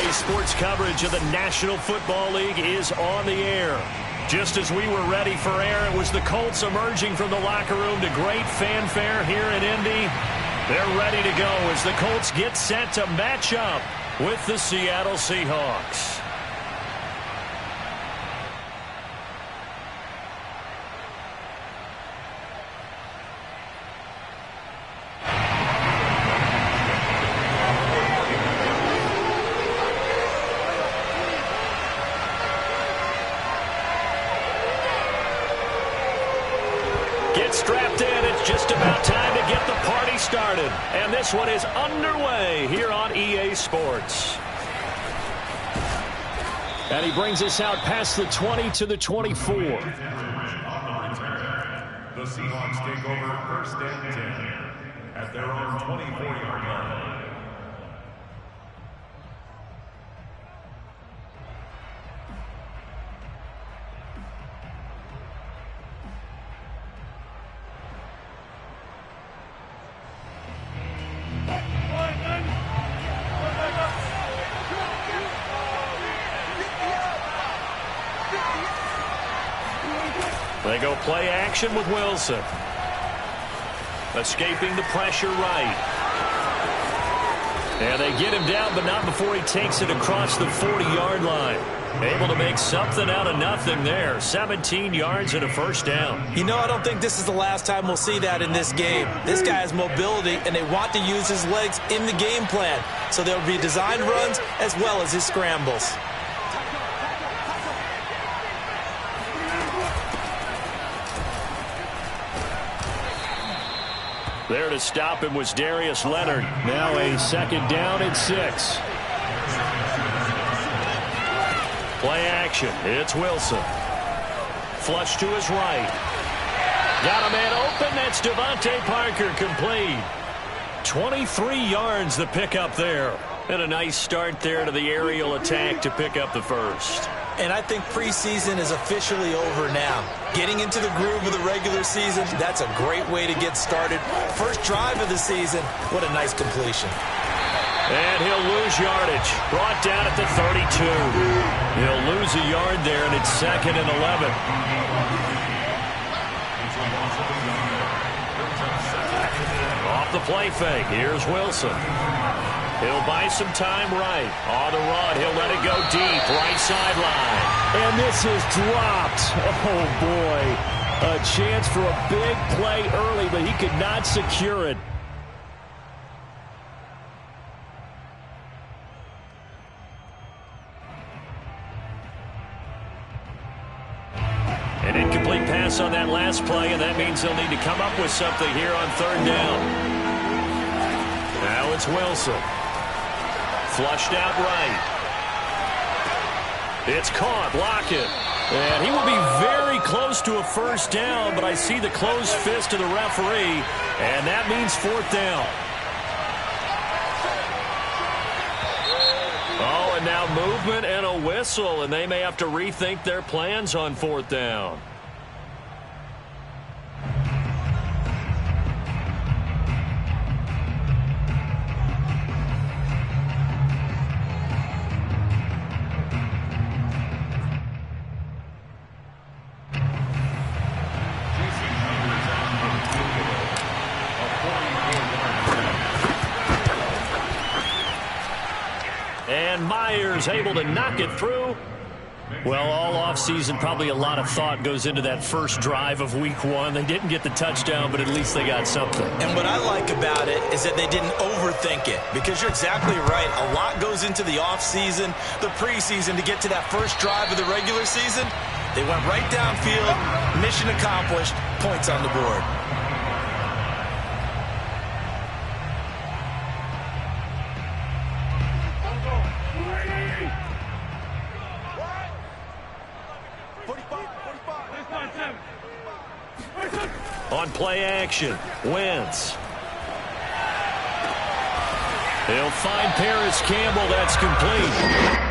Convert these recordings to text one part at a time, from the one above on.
EA Sports coverage of the National Football League is on the air. Just as we were ready for air, it was the Colts emerging from the locker room to great fanfare here in Indy. They're ready to go as the Colts get set to match up with the Seattle Seahawks. Get strapped in. It's just about time to get the party started. And this one is underway here on EA Sports. And he brings us out past the 20 to the 24. The Seahawks take over first and 10 at their own 24-yard line. They go play action with Wilson. Escaping the pressure right. And they get him down, but not before he takes it across the 40-yard line. Able to make something out of nothing there. 17 yards and a first down. You know, I don't think this is the last time we'll see that in this game. This guy has mobility, and they want to use his legs in the game plan. So there'll be designed runs as well as his scrambles. There to stop him was Darius Leonard. Now a second down and 6. Play action. It's Wilson. Flush to his right. Got a man open. That's Devontae Parker complete. 23 yards the pickup there. And a nice start there to the aerial attack to pick up the first. And I think preseason is officially over now. Getting into the groove of the regular season, that's a great way to get started. First drive of the season, what a nice completion. And he'll lose yardage. Brought down at the 32. He'll lose a yard there, and it's 2nd and 11. Off the play fake. Here's Wilson. He'll buy some time right. On the run, he'll let it go deep. Right sideline. And this is dropped. Oh, boy. A chance for a big play early, but he could not secure it. An incomplete pass on that last play, and that means they'll need to come up with something here on 3rd down. Now it's Wilson. Flushed out right. It's caught. Lockett. And he will be very close to a first down, but I see the closed fist of the referee, and that means 4th down. Oh, and now movement and a whistle, and they may have to rethink their plans on 4th down. And Myers able to knock it through. Well, all offseason, probably a lot of thought goes into that first drive of Week 1. They didn't get the touchdown, but at least they got something. And what I like about it is that they didn't overthink it, because you're exactly right. A lot goes into the offseason, the preseason, to get to that first drive of the regular season. They went right downfield, mission accomplished, points on the board. On play action, Wentz. He'll find Paris Campbell. That's complete.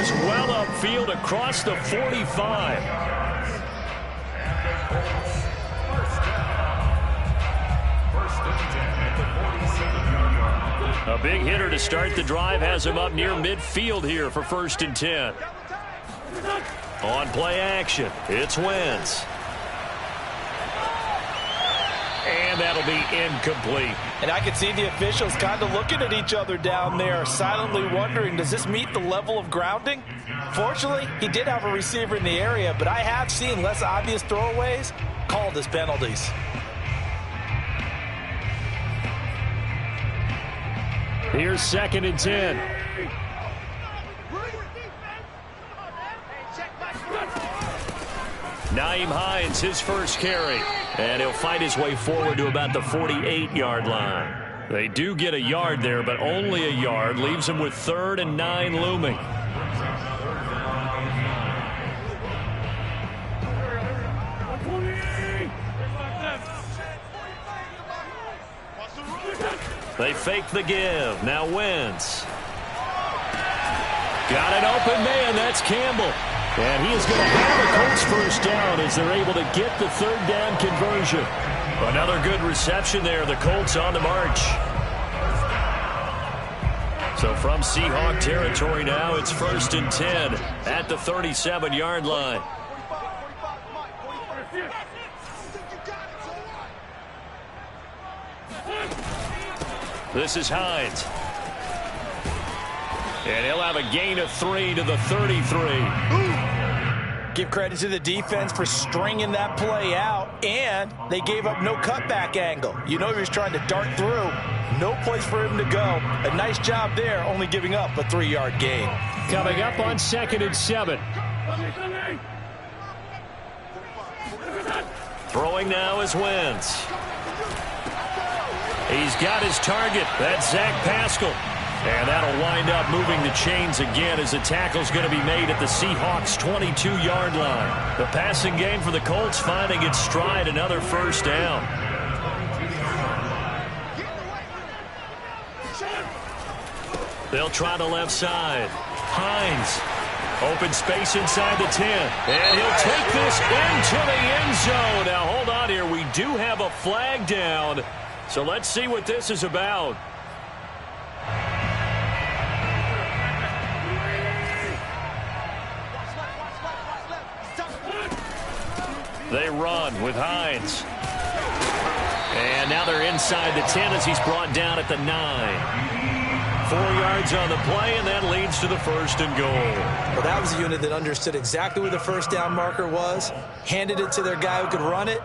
is well upfield across the 45. A big hitter to start the drive has him up near midfield here for 1st and 10. On play action, it's Wentz. And that'll be incomplete. And I can see the officials kind of looking at each other down there, silently wondering, does this meet the level of grounding? Fortunately, he did have a receiver in the area, but I have seen less obvious throwaways called as penalties. Here's 2nd and 10. Nyheim Hines, his first carry. And he'll fight his way forward to about the 48-yard line. They do get a yard there, but only a yard. Leaves him with 3rd and 9 looming. They fake the give. Now Wentz. Got an open man. That's Campbell. And he is going to have the Colts first down as they're able to get the 3rd down conversion. Another good reception there. The Colts on the march. So from Seahawk territory now, it's 1st and 10 at the 37-yard line. This is Hines. And he'll have a gain of 3 to the 33. Give credit to the defense for stringing that play out, and they gave up no cutback angle. You know he was trying to dart through. No place for him to go. A nice job there, only giving up a 3-yard gain. Coming up on 2nd and 7. Throwing now is Wentz. He's got his target. That's Zach Pascal. And that'll wind up moving the chains again as the tackle's going to be made at the Seahawks' 22-yard line. The passing game for the Colts finding its stride, another first down. They'll try the left side. Hines. Open space inside the 10. And he'll take this into the end zone. Now, hold on here. We do have a flag down. So let's see what this is about. They run with Hines. And now they're inside the 10 as he's brought down at the 9. 4 yards on the play, and that leads to the 1st and goal. Well, that was a unit that understood exactly where the first down marker was, handed it to their guy who could run it,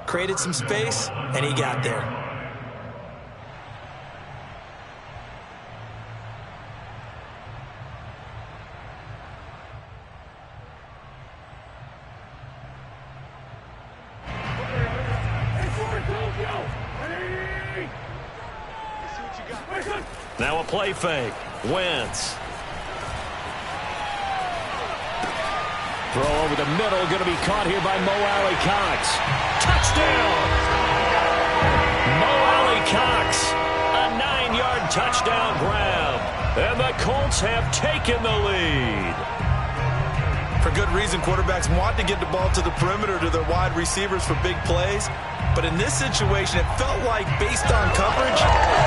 created some space, and he got there. Now a play fake. Wentz. Throw over the middle. Going to be caught here by Mo Alley Cox. Touchdown! Mo Alley Cox. A 9-yard touchdown grab. And the Colts have taken the lead. For good reason, quarterbacks want to get the ball to the perimeter to their wide receivers for big plays. But in this situation, it felt like, based on coverage,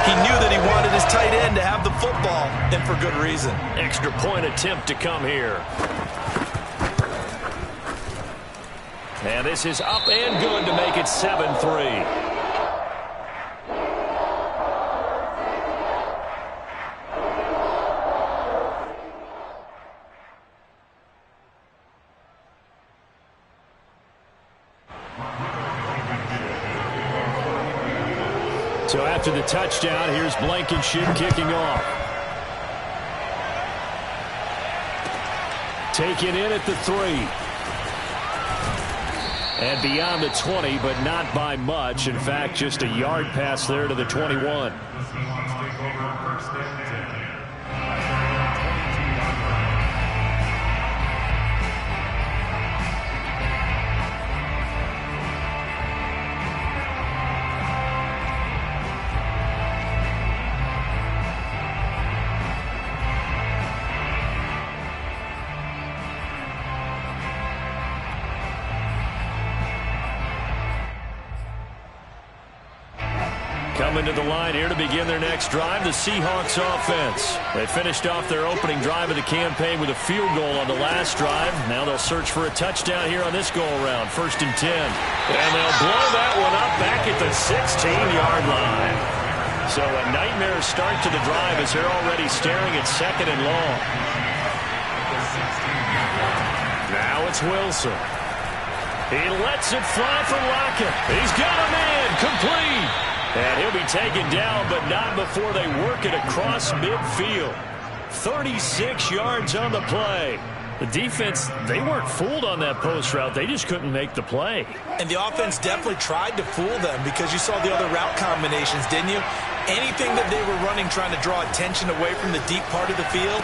he knew that he wanted his tight end to have the football, and for good reason. Extra point attempt to come here. And this is up and good to make it 7-3. So after the touchdown, here's Blankenship kicking off. Taken in at the 3. And beyond the 20, but not by much. In fact, just a yard pass there to the 21. coming to the line here to begin their next drive, the Seahawks offense. They finished off their opening drive of the campaign with a field goal on the last drive. Now they'll search for a touchdown here on this go-around, 1st and 10. And they'll blow that one up back at the 16-yard line. So a nightmare start to the drive as they're already staring at 2nd and long. Now it's Wilson. He lets it fly for Lockett. He's got a man complete. And he'll be taken down, but not before they work it across midfield. 36 yards on the play. The defense, they weren't fooled on that post route. They just couldn't make the play. And the offense definitely tried to fool them because you saw the other route combinations, didn't you? Anything that they were running trying to draw attention away from the deep part of the field,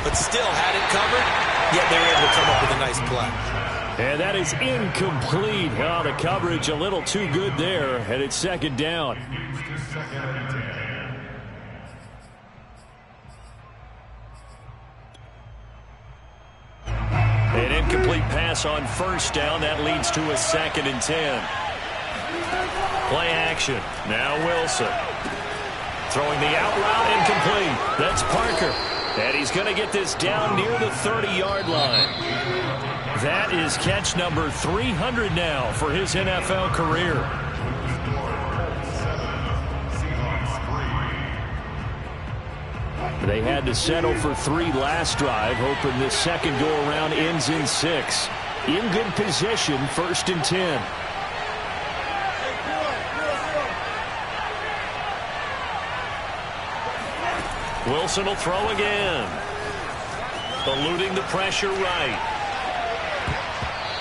but still had it covered, yet they were able to come up with a nice play. And that is incomplete. Oh, the coverage a little too good there, and it's 2nd down. An incomplete pass on 1st down. That leads to a 2nd and 10. Play action. Now Wilson. Throwing the out route, incomplete. That's Parker. And he's going to get this down near the 30-yard line. That is catch number 300 now for his NFL career. They had to settle for 3 last drive, hoping this second go-around ends in 6. In good position, 1st and 10. Wilson will throw again. Eluding the pressure right.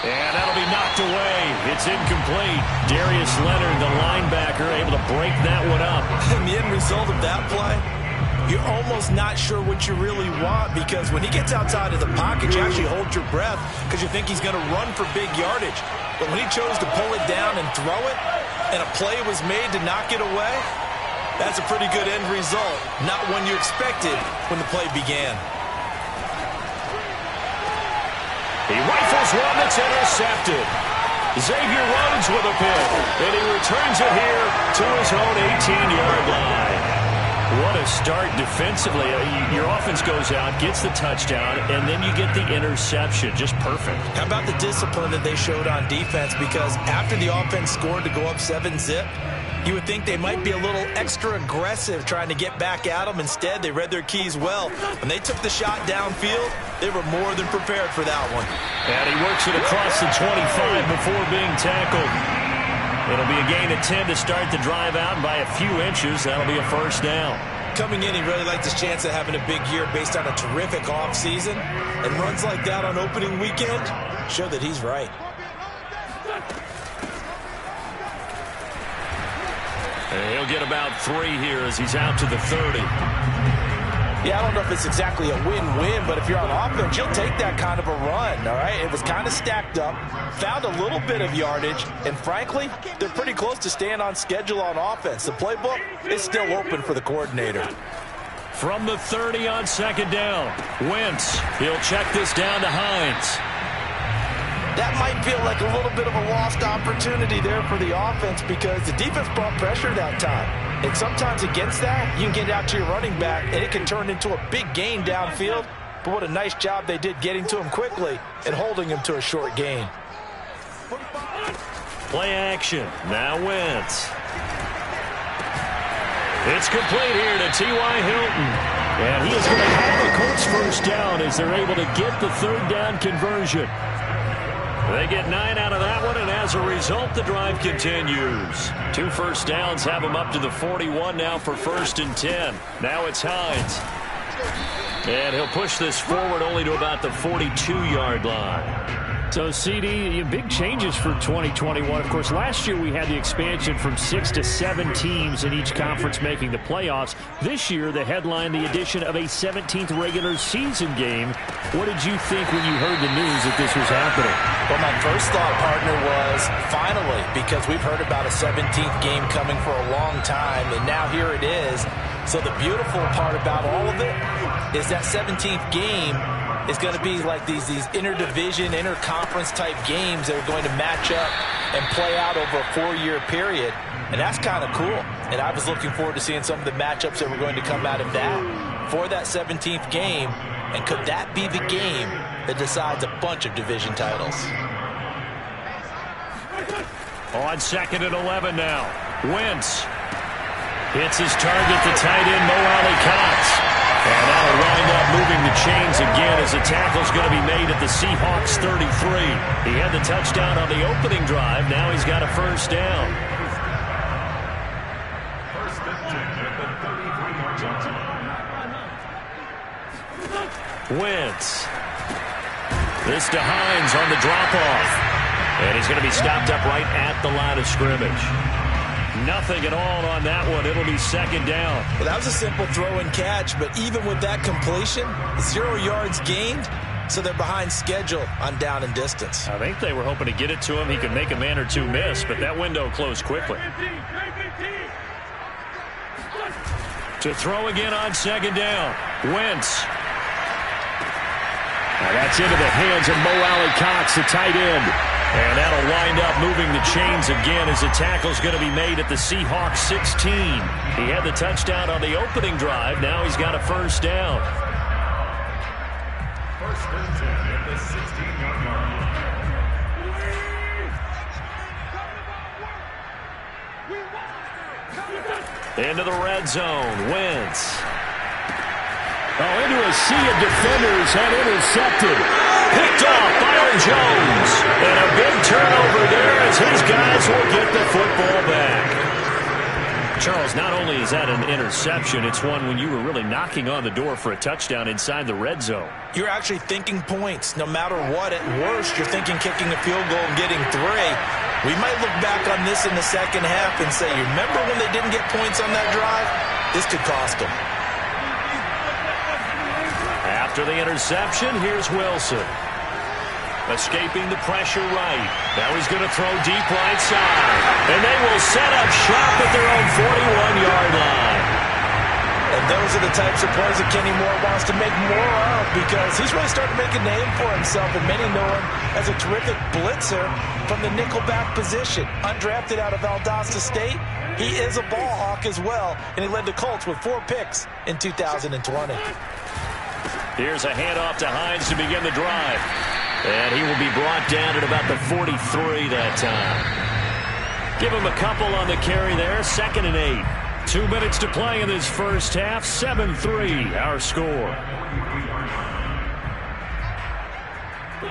And that'll be knocked away. It's incomplete. Darius Leonard, the linebacker, able to break that one up. And the end result of that play, you're almost not sure what you really want because when he gets outside of the pocket, you actually hold your breath because you think he's going to run for big yardage. But when he chose to pull it down and throw it, and a play was made to knock it away, that's a pretty good end result. Not one you expected when the play began. He rifles one that's intercepted. Xavier Rhodes with a pick, and he returns it here to his own 18-yard line. What a start defensively. Your offense goes out, gets the touchdown, and then you get the interception. Just perfect. How about the discipline that they showed on defense? Because after the offense scored to go up 7-zip, you would think they might be a little extra aggressive trying to get back at them. Instead, they read their keys well. When they took the shot downfield, they were more than prepared for that one. And he works it across the 25 before being tackled. It'll be a gain of 10 to start the drive out by a few inches. That'll be a 1st down. Coming in, he really liked his chance of having a big year based on a terrific offseason. And runs like that on opening weekend show that he's right. And he'll get about 3 here as he's out to the 30. Yeah, I don't know if it's exactly a win-win, but if you're on offense, you'll take that kind of a run, all right? It was kind of stacked up, found a little bit of yardage, and frankly, they're pretty close to staying on schedule on offense. The playbook is still open for the coordinator. From the 30 on 2nd down, Wentz. He'll check this down to Hines. That might feel like a little bit of a lost opportunity there for the offense because the defense brought pressure that time. And sometimes against that, you can get out to your running back, and it can turn into a big gain downfield. But what a nice job they did getting to him quickly and holding him to a short gain. Play action. Now Wentz. It's complete here to T.Y. Hilton. And he is going to have the Colts 1st down as they're able to get the 3rd down conversion. They get 9 out of that one, and as a result, the drive continues. 2 first downs have them up to the 41 now for 1st and 10. Now it's Hines. And he'll push this forward only to about the 42-yard line. So, CD, big changes for 2021. Of course, last year we had the expansion from 6 to 7 teams in each conference making the playoffs. This year, the headline, the addition of a 17th regular season game. What did you think when you heard the news that this was happening? Well, my first thought, partner, was finally, because we've heard about a 17th game coming for a long time, and now here it is. So the beautiful part about all of it is that 17th game is going to be like these interdivision, interconference type games that are going to match up and play out over a 4-year period. And that's kind of cool. And I was looking forward to seeing some of the matchups that were going to come out of that for that 17th game. And could that be the game that decides a bunch of division titles? On 2nd and 11 now. Wentz hits his target, the tight end, Mo Alley-Cox. And that'll wind up moving the chains again as the tackle's going to be made at the Seahawks 33. He had the touchdown on the opening drive. Now he's got a first down. First and 10 at the 33-yard line. Wentz. This to Hines on the drop-off. And he's going to be stopped up right at the line of scrimmage. Nothing at all on that one. It'll be second down. Well, that was a simple throw and catch, but even with that completion, 0 yards gained, so they're behind schedule on down and distance. I think they were hoping to get it to him. He could make a man or two miss, but that window closed quickly. To throw again on second down. Wentz. Now that's into the hands of Mo Alley-Cox, the tight end. And that'll wind up moving the chains again as the tackle's going to be made at the Seahawks 16. He had the touchdown on the opening drive. Now he's got a first down. First and 10 at the 16-yard line. Into the red zone. Wentz. Into a sea of defenders and intercepted. Picked off by Jones. And a big turnover there as his guys will get the football back. Charles, not only is that an interception, it's one when you were really knocking on the door for a touchdown inside the red zone. You're actually thinking points. No matter what, at worst, you're thinking kicking a field goal and getting 3. We might look back on this in the second half and say, you remember when they didn't get points on that drive? This could cost them. After the interception, here's Wilson. Escaping the pressure right. Now he's going to throw deep right side. And they will set up shop at their own 41-yard line. And those are the types of plays that Kenny Moore wants to make more of, because he's really starting to make a name for himself, and many know him as a terrific blitzer from the nickelback position. Undrafted out of Valdosta State, he is a ball hawk as well, and he led the Colts with 4 picks in 2020. Here's a handoff to Hines to begin the drive. And he will be brought down at about the 43 that time. Give him a couple on the carry there. 2nd and 8. 2 minutes to play in this first half. 7-3 our score.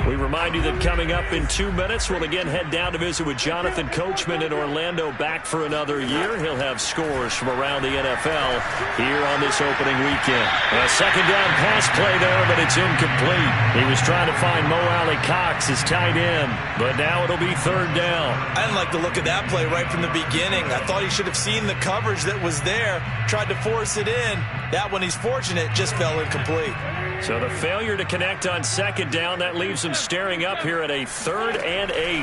We remind you that coming up in 2 minutes, we'll again head down to visit with Jonathan Coachman in Orlando, back for another year. He'll have scores from around the NFL here on this opening weekend. A second down pass play there, but it's incomplete. He was trying to find Mo Alley-Cox, his tight end, but now it'll be 3rd down. I didn't like the look of that play right from the beginning. I thought he should have seen the coverage that was there, tried to force it in. That one, he's fortunate, just fell incomplete. So the failure to connect on 2nd down, that leaves him staring up here at a 3rd and 8.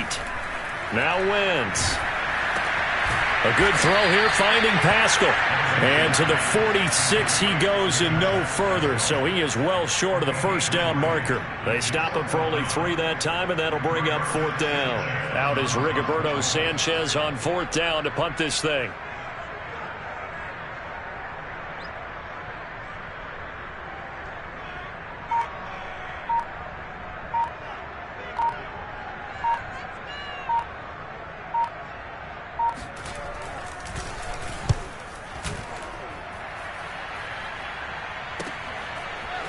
Now Wentz. A good throw here, finding Pascal. And to the 46 he goes and no further, so he is well short of the first down marker. They stop him for only 3 that time, and that'll bring up 4th down. Out is Rigoberto Sanchez on 4th down to punt this thing.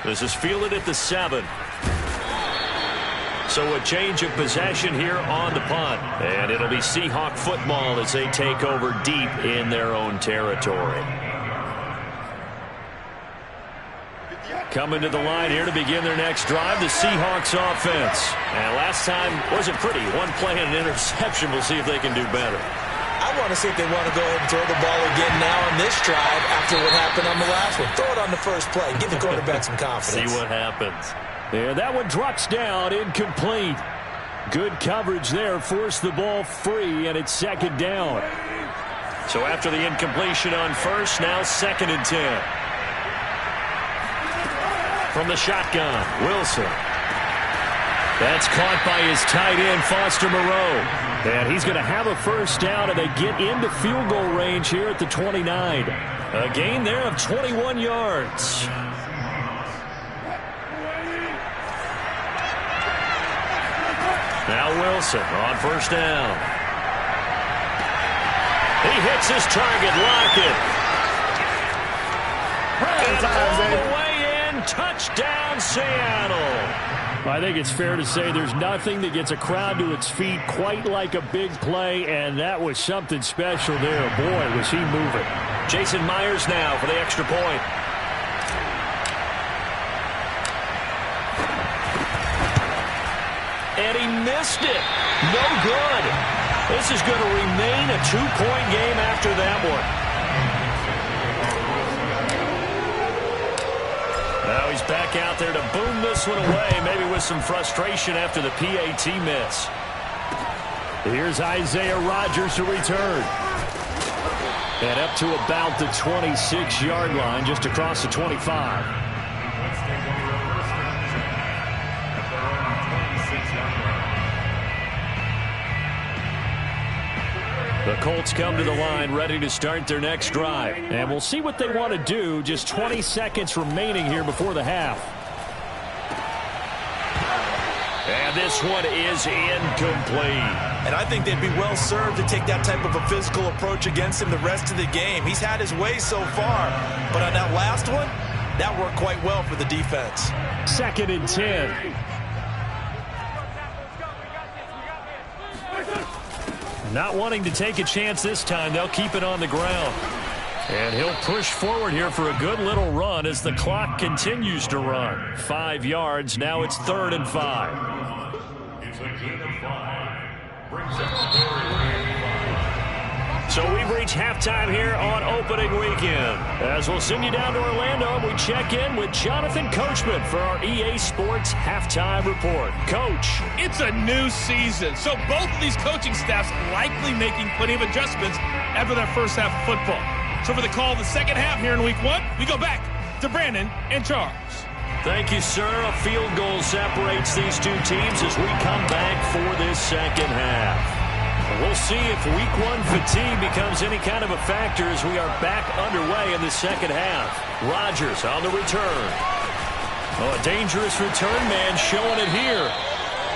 This is fielded at the 7. So a change of possession here on the punt. And it'll be Seahawk football as they take over deep in their own territory. Coming to the line here to begin their next drive, the Seahawks offense. And last time wasn't pretty. 1 play and an interception. We'll see if they can do better. I want to see if they want to go ahead and throw the ball again now on this drive after what happened on the last one. Throw it on the first play. Give the quarterback some confidence. See what happens. Yeah, that one drops down, incomplete. Good coverage there, forced the ball free, and it's 2nd down. So after the incompletion on first, now 2nd and 10. From the shotgun, Wilson. That's caught by his tight end, Foster Moreau. And he's going to have a first down, and they get into field goal range here at the 29. A gain there of 21 yards. Now Wilson on first down. He hits his target, Lockett. And all the way in, touchdown Seattle. I think it's fair to say there's nothing that gets a crowd to its feet quite like a big play, and that was something special there. Boy, was he moving. Jason Myers now for the extra point. And he missed it. No good. This is going to remain a 2-point game after that one. Now he's back out there to boom this one away, maybe with some frustration after the PAT miss. Here's Isaiah Rodgers to return. And up to about the 26-yard line, just across the 25. The Colts come to the line ready to start their next drive. And we'll see what they want to do. Just 20 seconds remaining here before the half. And this one is incomplete. And I think they'd be well served to take that type of a physical approach against him the rest of the game. He's had his way so far. But on that last one, that worked quite well for the defense. 2nd and 10. Not wanting to take a chance this time. They'll keep it on the ground. And he'll push forward here for a good little run as the clock continues to run. 5 yards. Now it's 3rd and 5. It's a gain of 5. Brings up 5. So we've reached halftime here on opening weekend. As we'll send you down to Orlando, we check in with Jonathan Coachman for our EA Sports Halftime Report. Coach. It's a new season, so both of these coaching staffs likely making plenty of adjustments after their first half of football. So for the call of the second half here in week 1, we go back to Brandon and Charles. Thank you, sir. A field goal separates these two teams as we come back for this second half. We'll see if week 1 fatigue becomes any kind of a factor as we are back underway in the second half. Rodgers on the return. Oh, a dangerous return man showing it here.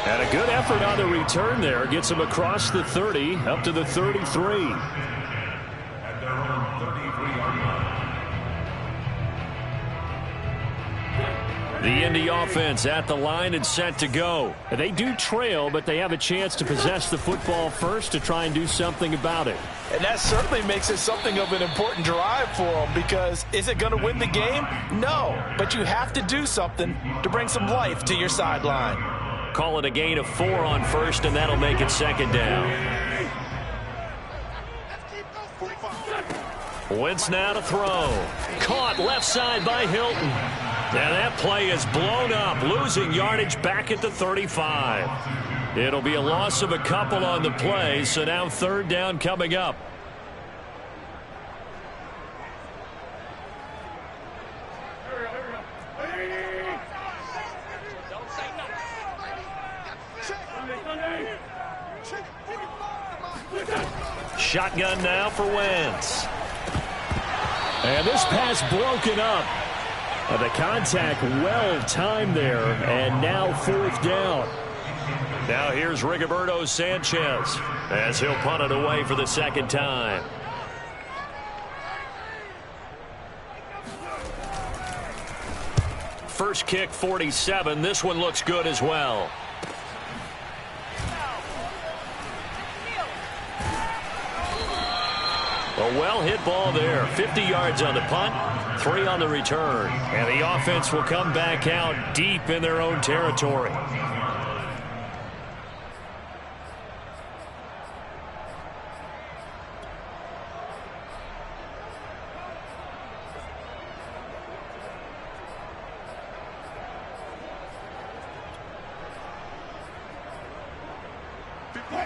And a good effort on the return there. Gets him across the 30 up to the 33. At their own 33-yard line. The Indy offense at the line and set to go. They do trail, but they have a chance to possess the football first to try and do something about it. And that certainly makes it something of an important drive for them, because is it going to win the game? No, but you have to do something to bring some life to your sideline. Call it a gain of 4 on first, and that'll make it 2nd down. Wentz now to throw. Caught left side by Hilton. Now that play is blown up, losing yardage back at the 35. It'll be a loss of a couple on the play, so now 3rd down coming up. Shotgun now for Wentz. And this pass broken up. The contact well timed there, and now 4th down. Now here's Rigoberto Sanchez as he'll punt it away for the 2nd time. First kick 47. This one looks good as well. A well-hit ball there. 50 yards on the punt, 3 on the return. And the offense will come back out deep in their own territory.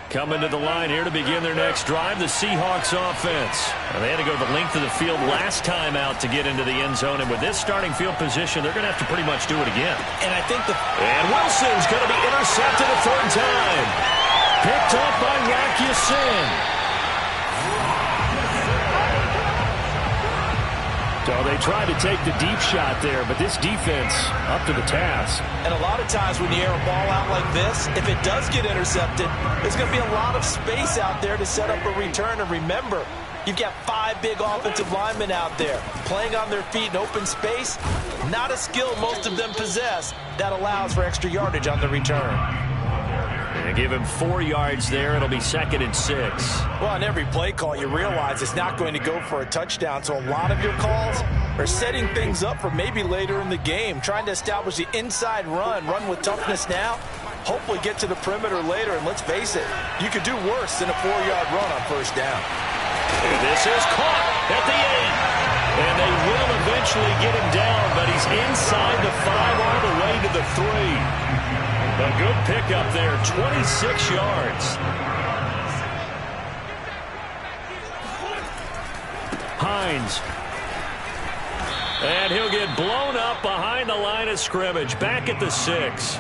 Coming to the line here to begin their next drive, the Seahawks offense. And they had to go the length of the field last time out to get into the end zone. And with this starting field position, they're going to have to pretty much do it again. And I think And Wilson's going to be intercepted a 3rd time. Picked up by Rakusin. So they tried to take the deep shot there, but this defense up to the task. And a lot of times when you air a ball out like this, if it does get intercepted, there's going to be a lot of space out there to set up a return. And remember, you've got 5 big offensive linemen out there playing on their feet in open space. Not a skill most of them possess that allows for extra yardage on the return. And give him 4 yards there. It'll be 2nd and 6. Well, on every play call, you realize it's not going to go for a touchdown. So a lot of your calls are setting things up for maybe later in the game, trying to establish the inside run with toughness now, hopefully get to the perimeter later. And let's face it, you could do worse than a 4-yard run on first down. And this is caught at the 8. And they will eventually get him down, but he's inside the 5 all the way to the 3. A good pickup there, 26 yards. Hines. And he'll get blown up behind the line of scrimmage, back at the 6.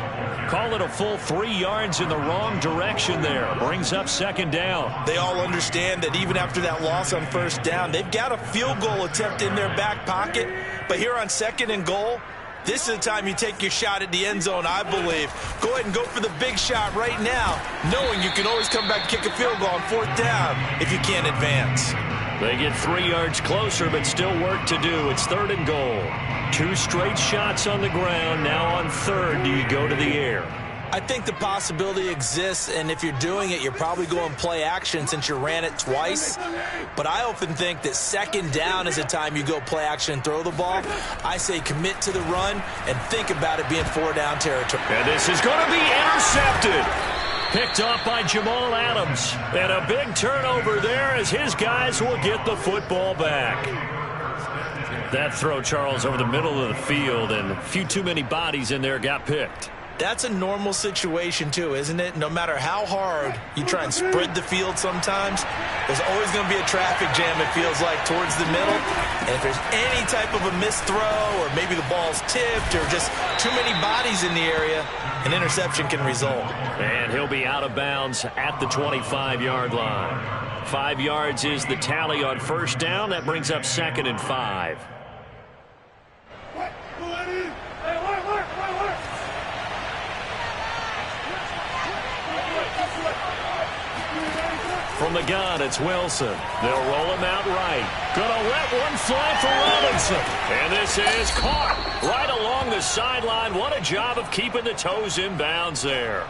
Call it a full 3 yards in the wrong direction there. Brings up 2nd down. They all understand that even after that loss on first down, they've got a field goal attempt in their back pocket. But here on 2nd and goal, this is the time you take your shot at the end zone, I believe. Go ahead and go for the big shot right now, knowing you can always come back and kick a field goal on 4th down if you can't advance. They get 3 yards closer, but still work to do. It's 3rd and goal. 2 straight shots on the ground. Now on 3rd, do you go to the air? I think the possibility exists, and if you're doing it, you're probably going play action since you ran it twice. But I often think that 2nd down is a time you go play action and throw the ball. I say commit to the run and think about it being 4-down territory. And this is going to be intercepted. Picked off by Jamal Adams. And a big turnover there as his guys will get the football back. That throw, Charles, over the middle of the field, and a few too many bodies in there got picked. That's a normal situation, too, isn't it? No matter how hard you try and spread the field sometimes, there's always going to be a traffic jam, it feels like, towards the middle. And if there's any type of a missed throw or maybe the ball's tipped or just too many bodies in the area, an interception can result. And he'll be out of bounds at the 25-yard line. 5 yards is the tally on first down. That brings up 2nd and 5. From the gun, it's Wilson. They'll roll him out right. Gonna let one fly for Robinson. And this is caught right along the sideline. What a job of keeping the toes in bounds there.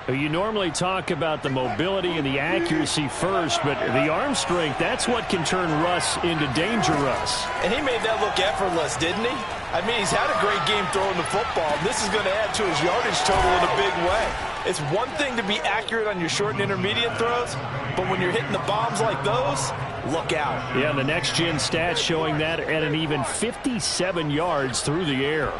You normally talk about the mobility and the accuracy first, but the arm strength, that's what can turn Russ into Danger Russ. And he made that look effortless, didn't he? I mean, he's had a great game throwing the football. This is going to add to his yardage total in a big way. It's one thing to be accurate on your short and intermediate throws, but when you're hitting the bombs like those, look out. Yeah, the next-gen stats showing that at an even 57 yards through the air.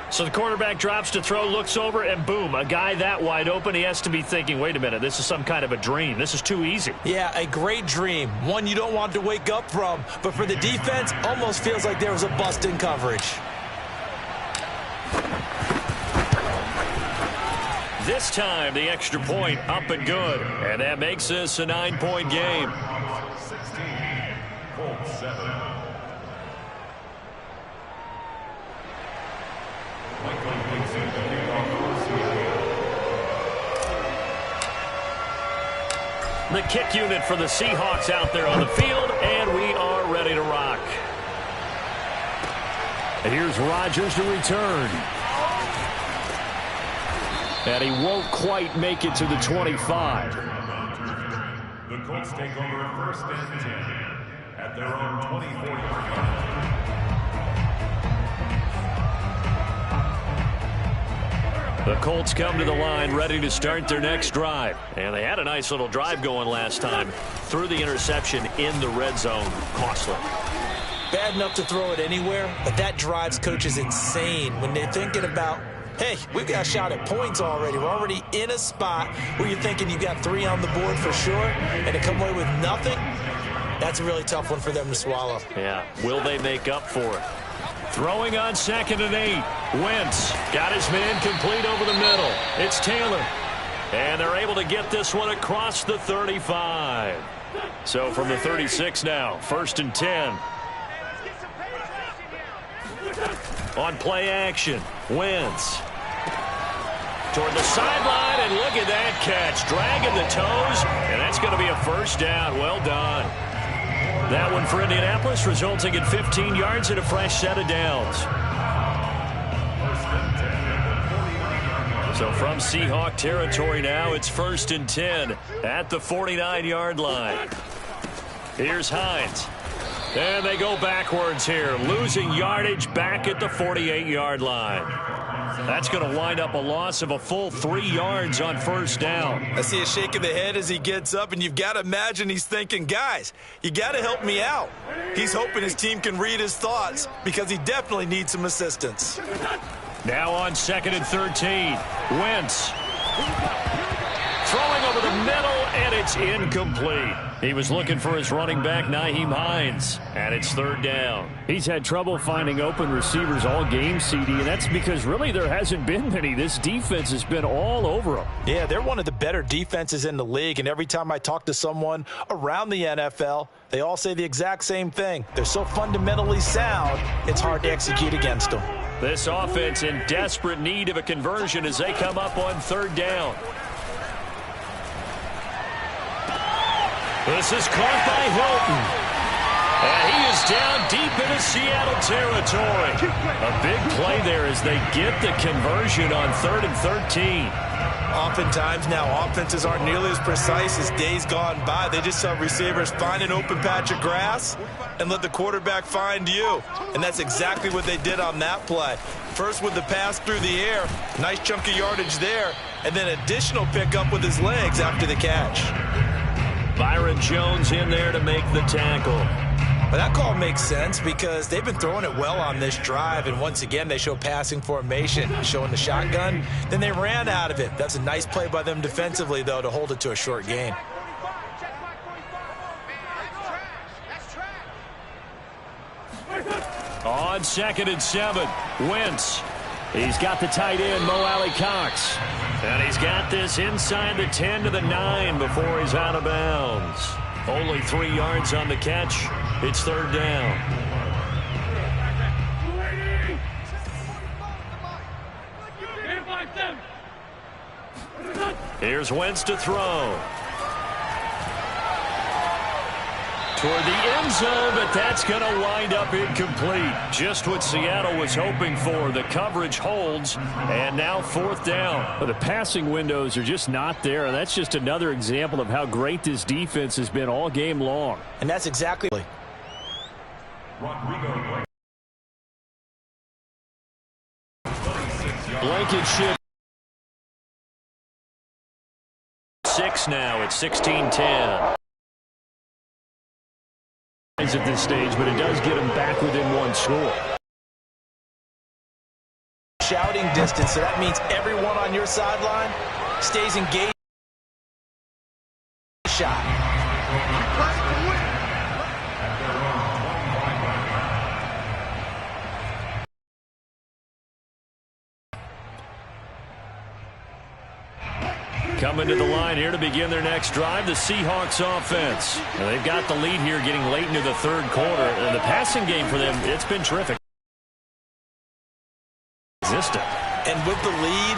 So the quarterback drops to throw, looks over, and boom, a guy that wide open, he has to be thinking, wait a minute, this is some kind of a dream. This is too easy. Yeah, a great dream. One you don't want to wake up from. But for the defense, almost feels like there was a bust in coverage. This time, the extra point up and good. And that makes this a 9-point game. 16-7. The kick unit for the Seahawks out there on the field, and we are ready to rock. And here's Rodgers to return. And he won't quite make it to the 25. The Colts take over 1st and 10 at their own 24-yard line. The Colts come to the line ready to start their next drive. And they had a nice little drive going last time. Threw the interception in the red zone. Costly. Bad enough to throw it anywhere, but that drives coaches insane when they're thinking about, hey, we've got a shot at points already. We're already in a spot where you're thinking you got 3 on the board for sure, and to come away with nothing, that's a really tough one for them to swallow. Yeah, will they make up for it? Throwing on 2nd and 8. Wentz got his man complete over the middle. It's Taylor. And they're able to get this one across the 35. So from the 36 now, 1st and 10. On play action, Wentz. Toward the sideline, and look at that catch. Dragging the toes, and that's going to be a first down. Well done. That one for Indianapolis, resulting in 15 yards and a fresh set of downs. So from Seahawk territory now, it's 1st and 10 at the 49-yard line. Here's Hines. And they go backwards here, losing yardage back at the 48-yard line. That's going to wind up a loss of a full 3 yards on 1st down. I see a shake of the head as he gets up, and you've got to imagine he's thinking, guys, you got to help me out. He's hoping his team can read his thoughts because he definitely needs some assistance. Now on 2nd and 13, Wentz. Throwing over the middle, and it's incomplete. He was looking for his running back, Nyheim Hines, and it's 3rd down. He's had trouble finding open receivers all game, CD, and that's because really there hasn't been many. This defense has been all over them. Yeah, they're one of the better defenses in the league, and every time I talk to someone around the NFL, they all say the exact same thing. They're so fundamentally sound, it's hard to execute against them. This offense in desperate need of a conversion as they come up on 3rd down. This is caught by Hilton. And he is down deep into Seattle territory. A big play there as they get the conversion on 3rd and 13. Oftentimes now offenses aren't nearly as precise as days gone by. They just saw receivers find an open patch of grass and let the quarterback find you. And that's exactly what they did on that play. First with the pass through the air, nice chunk of yardage there, and then additional pickup with his legs after the catch. Byron Jones in there to make the tackle. But that call makes sense because they've been throwing it well on this drive, and once again they show passing formation, showing the shotgun. Then they ran out of it. That's a nice play by them defensively, though, to hold it to a short gain. On 2nd and 7, Wentz. He's got the tight end, Mo Alley-Cox. And he's got this inside the 10 to the 9 before he's out of bounds. Only 3 yards on the catch. It's 3rd down. Here's Wentz to throw. Toward the end zone, but that's going to wind up incomplete. Just what Seattle was hoping for. The coverage holds, and now 4th down. But the passing windows are just not there. That's just another example of how great this defense has been all game long. And that's exactly. Blankenship. 6 now. It's 16-10. At this stage, but it does get them back within 1 score. Shouting distance, so that means everyone on your sideline stays engaged. Shot. Coming to the line here to begin their next drive, the Seahawks offense. And they've got the lead here getting late into the 3rd quarter. And the passing game for them, it's been terrific. And with the lead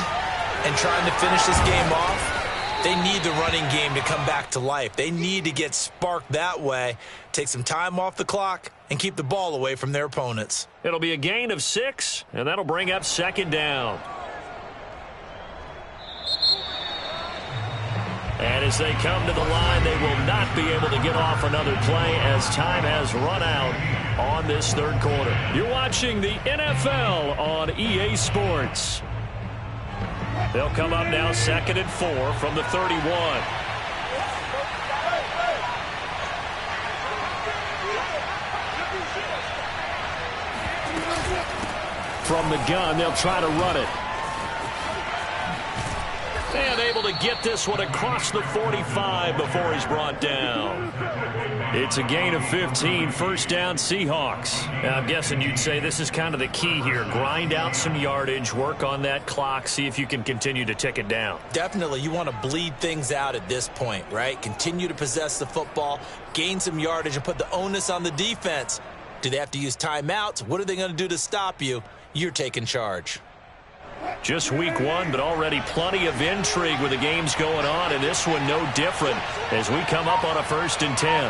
and trying to finish this game off, they need the running game to come back to life. They need to get sparked that way, take some time off the clock, and keep the ball away from their opponents. It'll be a gain of 6, and that'll bring up 2nd down. And as they come to the line, they will not be able to get off another play as time has run out on this 3rd quarter. You're watching the NFL on EA Sports. They'll come up now 2nd and 4 from the 31. From the gun, they'll try to run it. And able to get this one across the 45 before he's brought down. It's a gain of 15, first down Seahawks. Now, I'm guessing you'd say this is kind of the key here. Grind out some yardage, work on that clock, see if you can continue to tick it down. Definitely, you want to bleed things out at this point, right? Continue to possess the football, gain some yardage, and put the onus on the defense. Do they have to use timeouts? What are they going to do to stop you? You're taking charge. Just week one, but already plenty of intrigue with the games going on, and this one no different as we come up on a 1st and 10.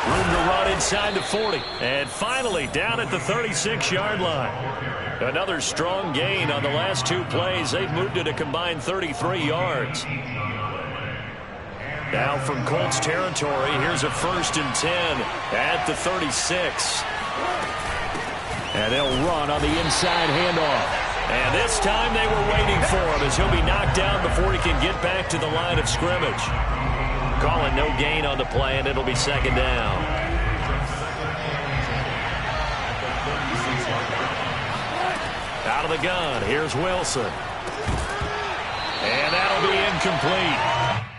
Room to run inside the 40, and finally down at the 36-yard line. Another strong gain on the last 2 plays. They've moved it a combined 33 yards. Now from Colts territory, here's a 1st and 10 at the 36. And they'll run on the inside handoff. And this time they were waiting for him as he'll be knocked down before he can get back to the line of scrimmage. Calling no gain on the play, and it'll be 2nd down. Out of the gun, here's Wilson. And that'll be incomplete.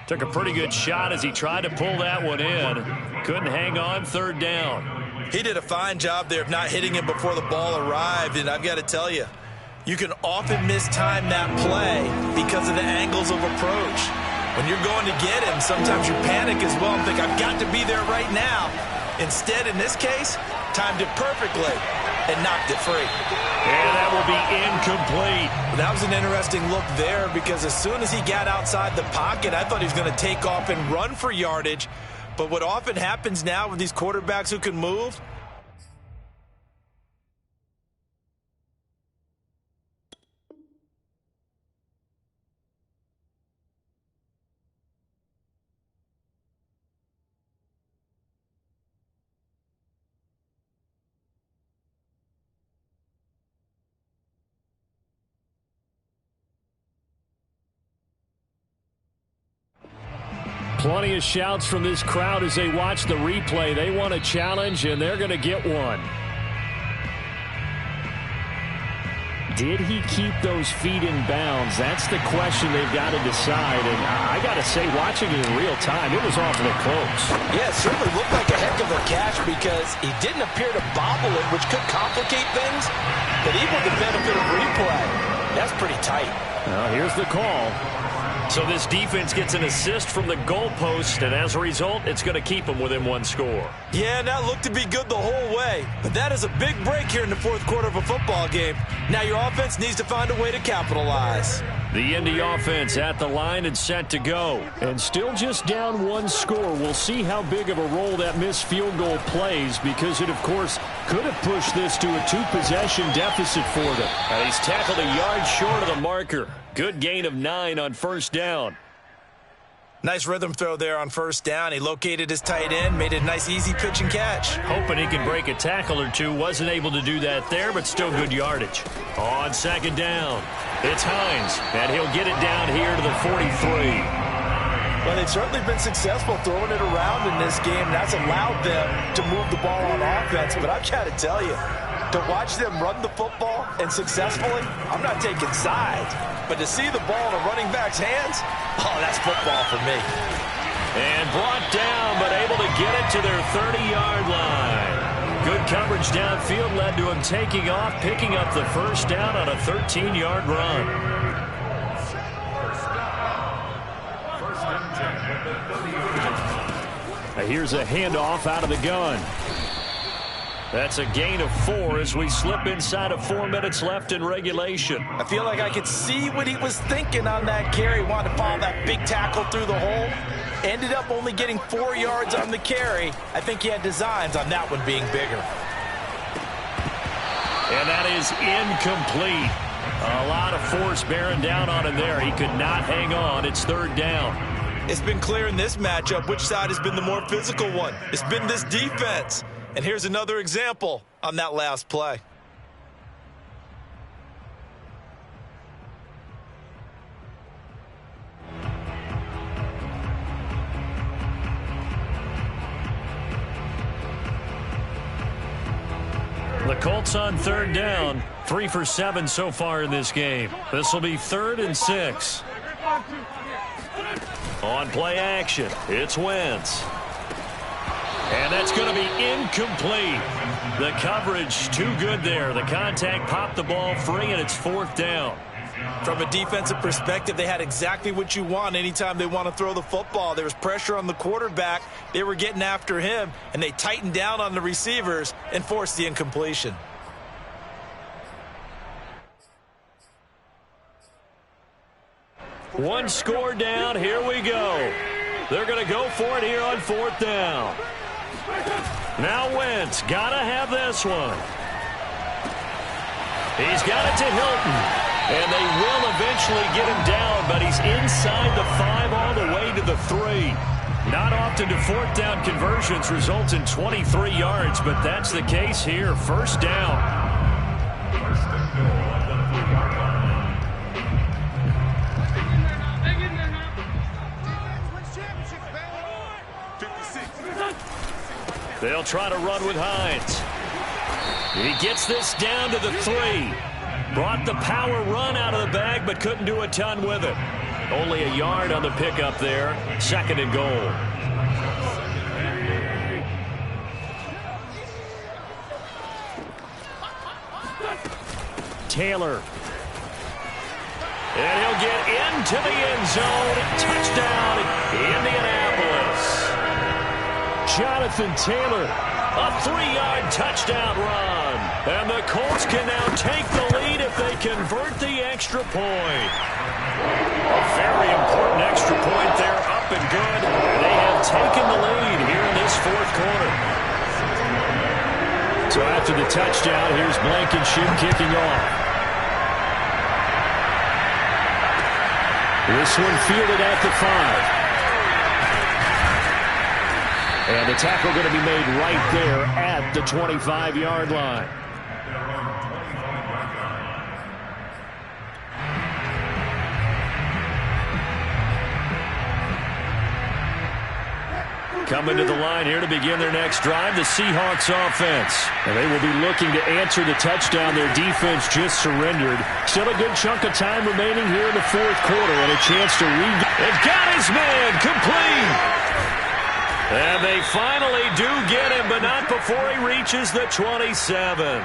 Took a pretty good shot as he tried to pull that one in. Couldn't hang on, 3rd down. He did a fine job there of not hitting him before the ball arrived, and I've got to tell you, you can often mistime that play because of the angles of approach. When you're going to get him, sometimes you panic as well and think, I've got to be there right now. Instead, in this case, timed it perfectly and knocked it free. And that will be incomplete. That was an interesting look there because as soon as he got outside the pocket, I thought he was going to take off and run for yardage. But what often happens now with these quarterbacks who can move, plenty of shouts from this crowd as they watch the replay. They want a challenge, and they're going to get one. Did he keep those feet in bounds? That's the question they've got to decide. And I got to say, watching it in real time, it was awfully close. yeah, it certainly looked like a heck of a catch because he didn't appear to bobble it, which could complicate things. But even with the benefit of replay, that's pretty tight. Well, here's the call. So this defense gets an assist from the goalpost, and as a result, it's going to keep them within 1 score. Yeah, and that looked to be good the whole way. But that is a big break here in the 4th quarter of a football game. Now your offense needs to find a way to capitalize. The Indy offense at the line and set to go. And still just down 1 score. We'll see how big of a role that missed field goal plays because it, of course, could have pushed this to a 2-possession deficit for them. And he's tackled a yard short of the marker. Good gain of 9 on 1st down. Nice rhythm throw there on 1st down. He located his tight end, made it a nice easy pitch and catch. Hoping he can break a tackle or two. Wasn't able to do that there, but still good yardage. On 2nd down, it's Hines, and he'll get it down here to the 43. Well, they've certainly been successful throwing it around in this game. That's allowed them to move the ball on offense. But I've got to tell you, to watch them run the football and successfully, I'm not taking sides. But to see the ball in a running back's hands, oh, that's football for me. And brought down, but able to get it to their 30-yard line. Good coverage downfield led to him taking off, picking up the 1st down on a 13-yard run. Here's a handoff out of the gun. That's a gain of 4 as we slip inside of 4 minutes left in regulation. I feel like I could see what he was thinking on that carry. Wanted to follow that big tackle through the hole. Ended up only getting 4 yards on the carry. I think he had designs on that one being bigger. And that is incomplete. A lot of force bearing down on him there. He could not hang on. It's 3rd down. It's been clear in this matchup which side has been the more physical one. It's been this defense. And here's another example on that last play. The Colts on 3rd down. 3 for 7 so far in this game. This will be 3rd and 6. On play action, it's Wentz. And that's going to be incomplete. The coverage too good there. The contact popped the ball free, and it's 4th down. From a defensive perspective, they had exactly what you want anytime they want to throw the football. There was pressure on the quarterback. They were getting after him, and they tightened down on the receivers and forced the incompletion. One score down. Here we go. They're going to go for it here on 4th down. Now Wentz, got to have this one. He's got it to Hilton. And they will eventually get him down, but he's inside the 5 all the way to the 3. Not often do 4th down conversions result in 23 yards, but that's the case here. 1st down. First and goal at the 3-yard line. They'll try to run with Hines. He gets this down to the 3. Brought the power run out of the bag, but couldn't do a ton with it. Only a yard on the pickup there. 2nd and goal. Taylor. And he'll get into the end zone. Touchdown, Indianapolis. Jonathan Taylor, a 3-yard touchdown run. And the Colts can now take the lead if they convert the extra point. A very important extra point there, up and good. They have taken the lead here in this 4th quarter. So after the touchdown, here's Blankenship kicking off. This one fielded at the 5. And the tackle going to be made right there at the 25-yard line. Coming to the line here to begin their next drive, the Seahawks offense. And they will be looking to answer the touchdown their defense just surrendered. Still a good chunk of time remaining here in the 4th quarter and a chance to They've got his man complete. And they finally do get him, but not before he reaches the 27.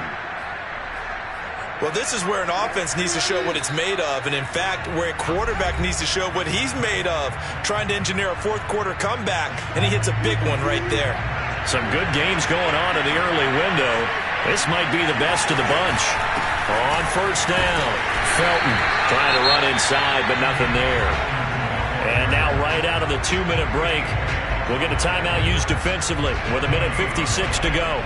Well, this is where an offense needs to show what it's made of, and in fact, where a quarterback needs to show what he's made of, trying to engineer a 4th quarter comeback, and he hits a big one right there. Some good games going on in the early window. This might be the best of the bunch. On 1st down, Felton trying to run inside, but nothing there. And now right out of the 2-minute break, we'll get a timeout used defensively with 1:56 to go.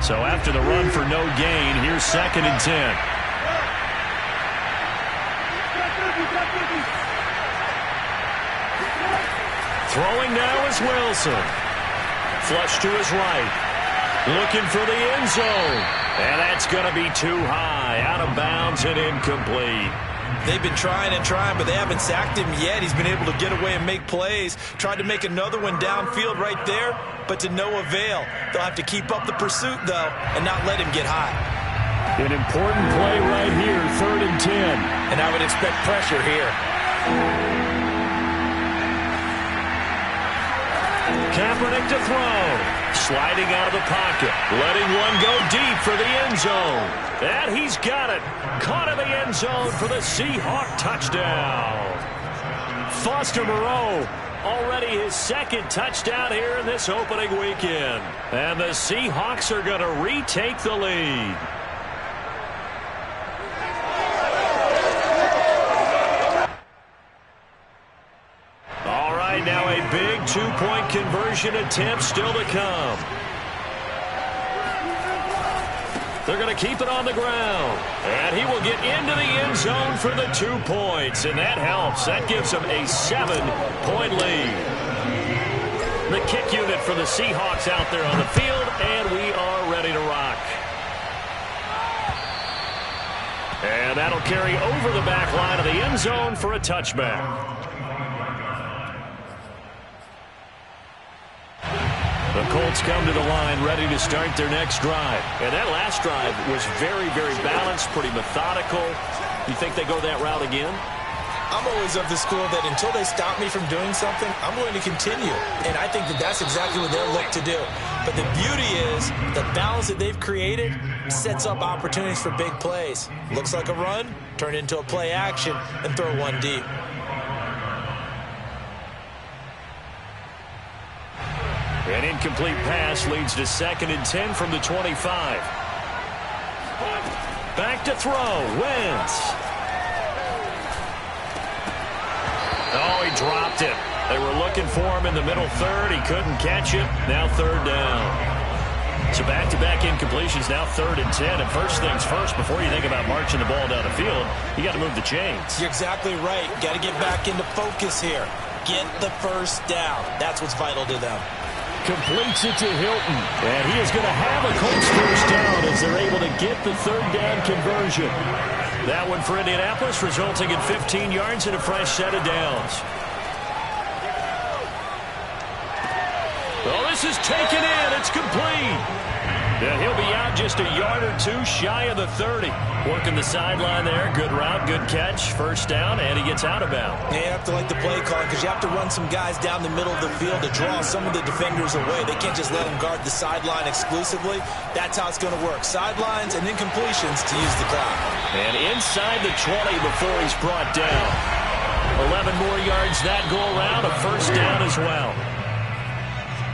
So after the run for no gain, here's 2nd and 10. Throwing now is Wilson. Flush to his right. Looking for the end zone. And that's going to be too high. Out of bounds and incomplete. They've been trying and trying, but they haven't sacked him yet. He's been able to get away and make plays. Tried to make another one downfield right there, but to no avail. They'll have to keep up the pursuit, though, and not let him get high. An important play right here, 3rd and 10. And I would expect pressure here. Kaepernick to throw. Sliding out of the pocket. Letting one go deep for the end zone. And he's got it. Caught in the end zone for the Seahawk touchdown. Foster Moreau, already his 2nd touchdown here in this opening weekend. And the Seahawks are going to retake the lead. Now a big 2-point conversion attempt still to come. They're going to keep it on the ground. And he will get into the end zone for the 2 points. And that helps. That gives them a 7-point lead. The kick unit for the Seahawks out there on the field. And we are ready to rock. And That'll carry over the back line of the end zone for a touchback. The Colts come to the line ready to start their next drive. And that last drive was very, very balanced, pretty methodical. You think they go that route again? I'm always of the school that until they stop me from doing something, I'm going to continue. And I think that that's exactly what they'll look to do. But the beauty is the balance that they've created sets up opportunities for big plays. Looks like a run, turn into a play action, and throw one deep. An incomplete pass leads to 2nd and 10 from the 25. Back to throw. Wentz. Oh, he dropped it. They were looking for him in the middle third. He couldn't catch it. Now 3rd down. So back-to-back incompletions, now 3rd and 10. And first things first, before you think about marching the ball down the field, you got to move the chains. You're exactly right. Got to get back into focus here. Get the first down. That's what's vital to them. Completes it to Hilton. And he is going to have a Colts first down as they're able to get the 3rd down conversion. That one for Indianapolis, resulting in 15 yards and a fresh set of downs. Well, this is taken in. It's complete. And he'll be out just a yard or two shy of the 30. Working the sideline there. Good route, good catch. First down, and he gets out of bounds. Yeah, you have to like the play call because you have to run some guys down the middle of the field to draw some of the defenders away. They can't just let them guard the sideline exclusively. That's how it's going to work. Sidelines and incompletions to use the clock. And inside the 20 before he's brought down. 11 more yards that go around. A first down as well.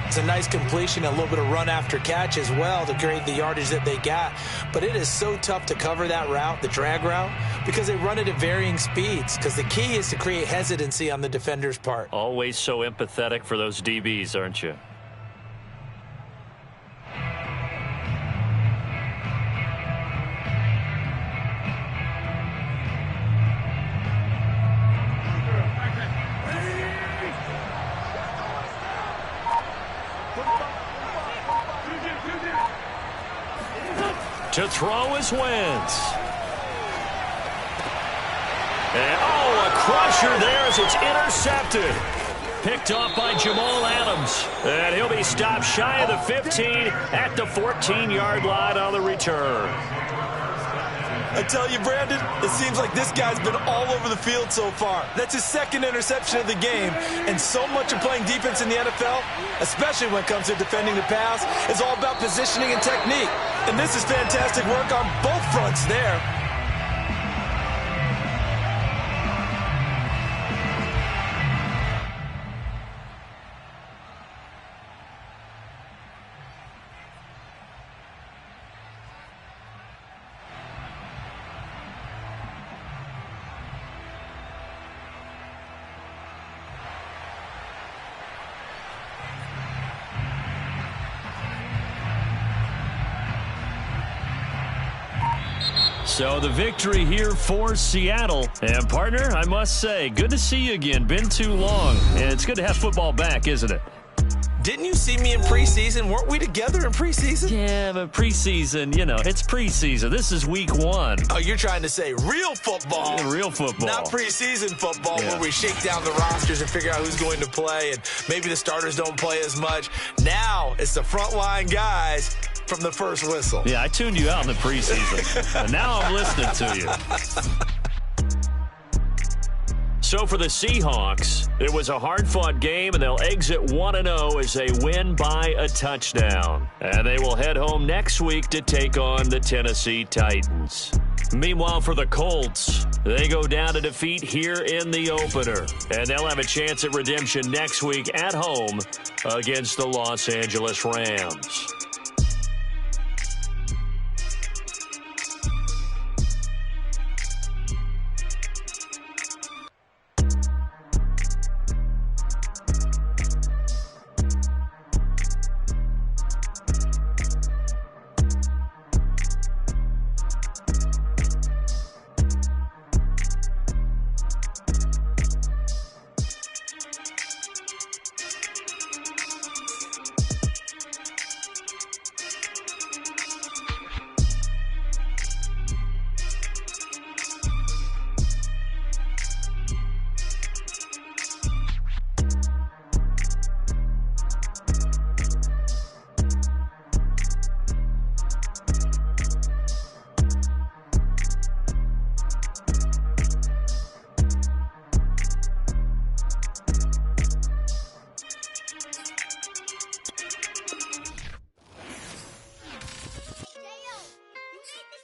It's a nice completion, a little bit of run after catch as well to create the yardage that they got. But it is so tough to cover that route, the drag route, because they run it at varying speeds. Because the key is to create hesitancy on the defender's part. Always so empathetic for those DBs, aren't you? To throw is Wentz. And, a crusher there as it's intercepted. Picked off by Jamal Adams. And he'll be stopped shy of the 15 at the 14-yard line on the return. I tell you, Brandon, it seems like this guy's been all over the field so far. That's his 2nd interception of the game. And so much of playing defense in the NFL, especially when it comes to defending the pass, is all about positioning and technique. And this is fantastic work on both fronts there. So the victory here for Seattle. And, partner, I must say, good to see you again. Been too long. And it's good to have football back, isn't it? Didn't you see me in preseason? Weren't we together in preseason? Yeah, but preseason, it's preseason. This is week 1. Oh, you're trying to say real football. Yeah, real football. Not preseason football where we shake down the rosters and figure out who's going to play and maybe the starters don't play as much. Now it's the frontline guys from the first whistle. Yeah, I tuned you out in the preseason. And now I'm listening to you. So for the Seahawks, it was a hard-fought game, and they'll exit 1-0 as they win by a touchdown. And they will head home next week to take on the Tennessee Titans. Meanwhile, for the Colts, they go down to defeat here in the opener. And they'll have a chance at redemption next week at home against the Los Angeles Rams.